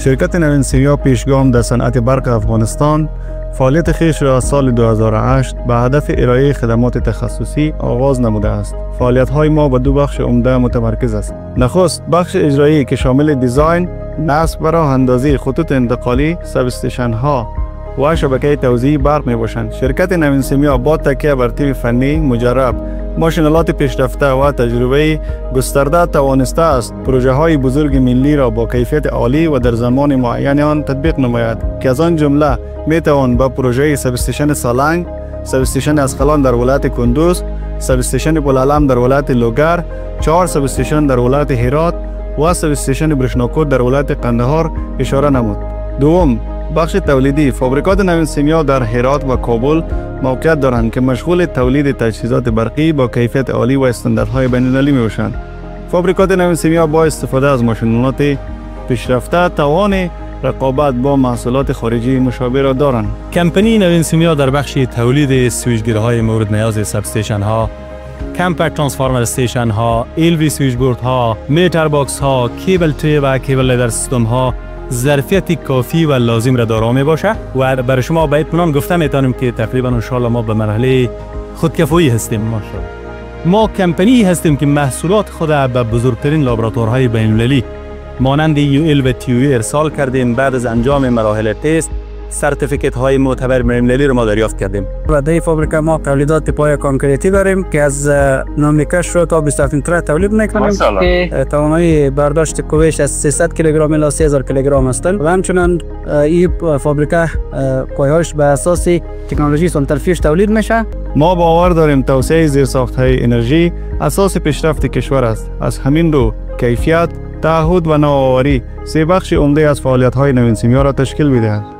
شرکت نوین سیمیا پیشگام در صنعت برق افغانستان فعالیت خویش را از سال 2008 به هدف ارائه خدمات تخصصی آغاز نموده است. فعالیت‌های ما به دو بخش عمده متمرکز است. نخست بخش اجرایی که شامل دیزاین، نصب و راه‌اندازی خطوط انتقالی، ساب استیشن‌ها و شبکه توزیع برق میباشند. شرکت نوین سیمیا با تکیه بر تیم فنی مجرب، ماشینالات پیشرفته و تجربه گسترده توانسته است پروژه های بزرگ ملی را با کیفیت عالی و در زمان معین آن تطبیق نماید که از آن جمله می توان به پروژه ساب استیشن سالنگ، ساب استیشن اسقلان در ولایت کندوز، ساب استیشن بولعلم در ولایت لوگر، 4 ساب استیشن در ولایت هرات و ساب استیشن برشناکوت در ولایت قندهار اشاره نمود. دوم، بخش تولیدی. فابریکات نوین سیمیا در هرات و کابل موقعیت دارند که مشغول تولید تجهیزات برقی با کیفیت عالی و استانداردهای بین‌المللی میباشند. فابریکات نوین سیمیا با استفاده از ماشینالات پیشرفته توان رقابت با محصولات خارجی مشابه را دارند. کمپانی نوین سیمیا در بخش تولید سویچگیرهای مورد نیاز ساب استیشن ها، کمپکت ترانسفورمر استیشن ها، ال وی سویچ بورد ها، میتر باکس ها، کیبل تری و کیبل لیدر سیستم ها ظرفیت کافی و لازم را دارا می باشه و برای شما به اطمینان گفته میتونیم که تقریبا ان شاء الله ما به مرحله خودکفایی هستیم. ماشاءالله ما کمپانی هستیم که محصولات خود به بزرگترین لابراتوارهای بین المللی مانند UL و TUE ارسال کردیم. بعد از انجام مراحل تست سرتیفیکت های معتبر بین المللی را ما دریافت کردیم. و در فابریکه ما تولیدات پای کانکریتی داریم که از ناملیکه شروع تا 27 متر تولید میکنیم که توانایی برداشت کویش از 300 کیلوگرم الی 3000 کیلوگرم هستند و همچنین این فابریکه پایهاش به اساس تکنولوژی سنترفیوژ تولید میشه. ما باور داریم توسعه زیرساخت‌های انرژی اساس پیشرفت کشور است. از همین رو کیفیت، تعهد و نوآوری سه بخش عمده از فعالیت‌های نوین سیمیا را تشکیل می‌دهد.